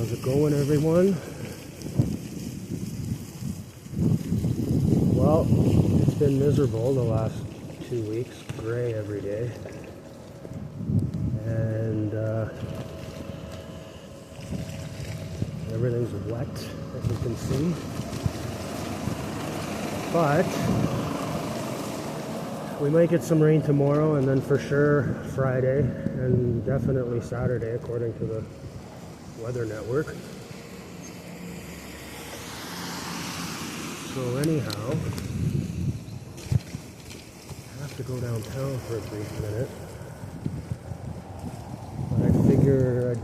How's it going, everyone? Well, it's been miserable the last 2 weeks, gray every day, and everything's wet, as you can see, but we might get some rain tomorrow, and then for sure Friday, and definitely Saturday, according to the weather network. So anyhow, I have to go downtown for a brief minute, but I figure I'd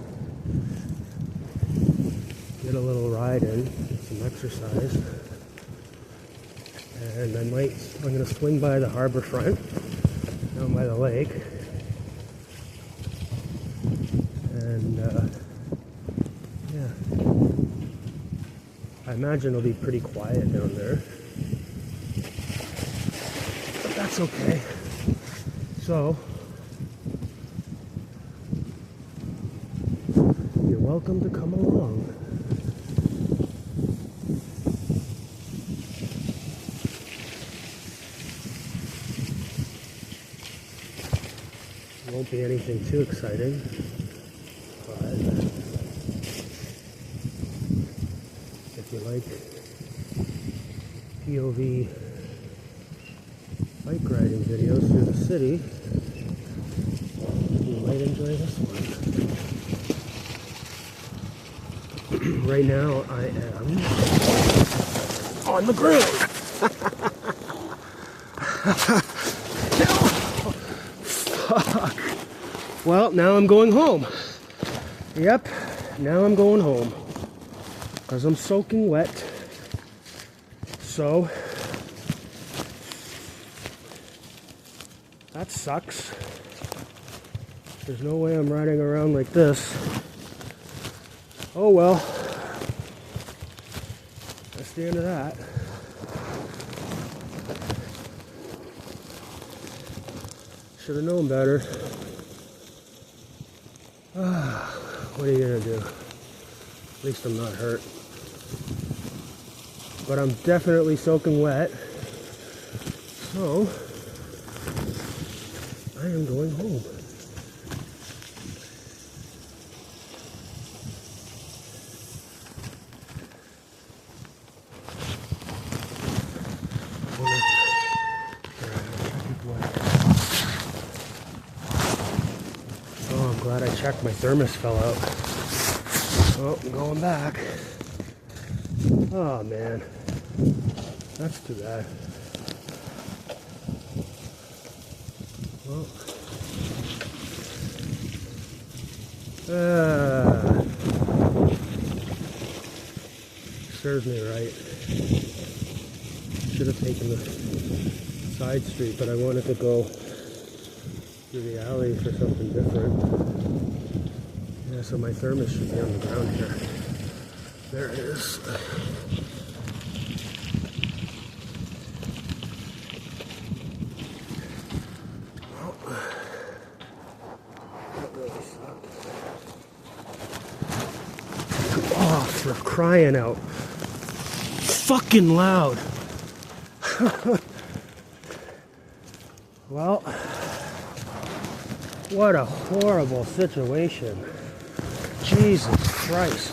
get a little ride in, get some exercise, and I'm going to swing by the harbor front, down by the lake, and yeah, I imagine it'll be pretty quiet down there, but that's okay. So, you're welcome to come along. Won't be anything too exciting, but if you like POV bike riding videos through the city, you might enjoy this one. Right now I am on the ground. Fuck. Well, now I'm going home. Yep, now I'm going home. Because I'm soaking wet. So, that sucks. There's no way I'm riding around like this. Oh well. That's the end of that. Should have known better. What are you gonna do? At least I'm not hurt. But I'm definitely soaking wet. So, I am going home. Oh, I'm glad I checked. My thermos fell out. Oh, I'm going back. Oh man, that's too bad. Well, serves me right. Should have taken the side street, but I wanted to go through the alley for something different. Yeah, so my thermos should be on the ground here. There it is. Oh, that really sucked. Oh, for crying out. Fucking loud. Well, what a horrible situation. Jesus Christ.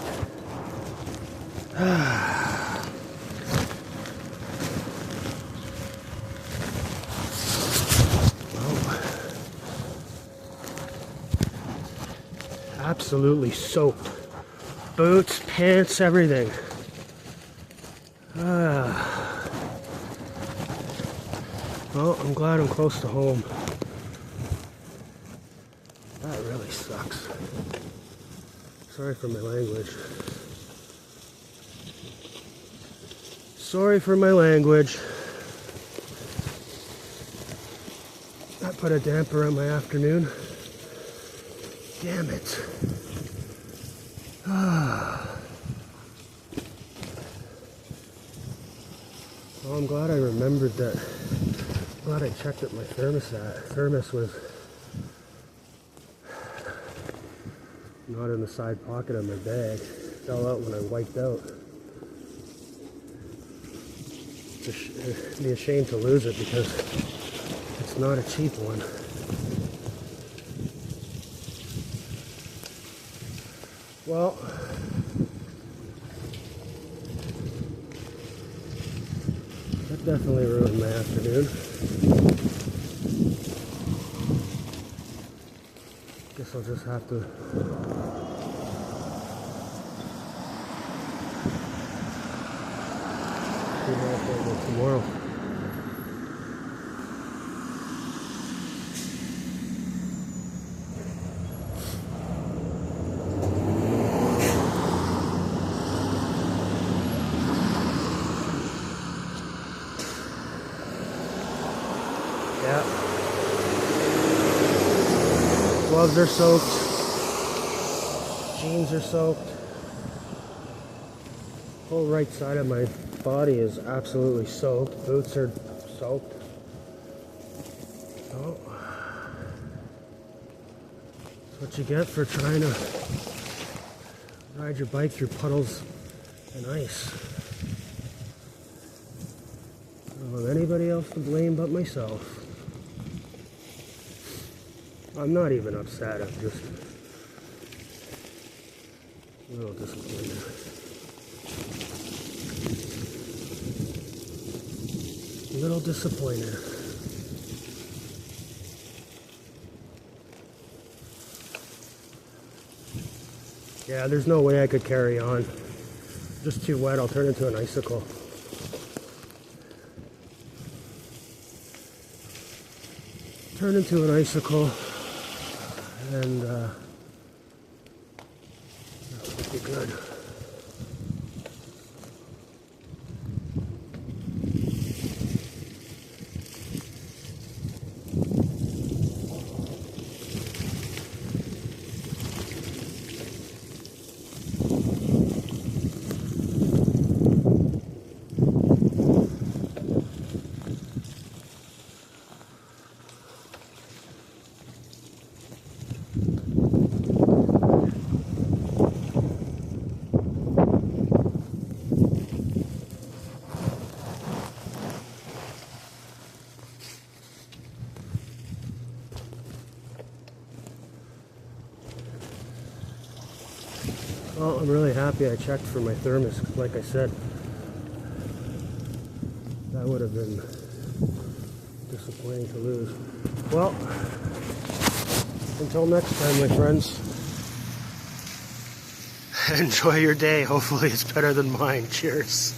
Absolutely soaked. Boots, pants, everything. Well, I'm glad I'm close to home. That really sucks. Sorry for my language. Sorry for my language. That put a damper on my afternoon. Damn it. Well, I'm glad I remembered that. I'm glad I checked that my thermos was not in the side pocket of my bag. sell out when I wiped out. It'd be a shame to lose it because it's not a cheap one. Well, that definitely ruined my afternoon. Guess I'll just have to see how I go tomorrow. Yeah. Gloves are soaked. Jeans are soaked. Whole right side of my body is absolutely soaked. Boots are soaked. Oh. That's what you get for trying to ride your bike through puddles and ice. I don't have anybody else to blame but myself. I'm not even upset, I'm just a little disappointed. A little disappointed. Yeah, there's no way I could carry on. Just too wet, I'll turn into an icicle. Turn into an icicle. And that would be good. Well, I'm really happy I checked for my thermos, 'cause like I said, that would have been disappointing to lose. Well, until next time, my friends, enjoy your day. Hopefully it's better than mine. Cheers.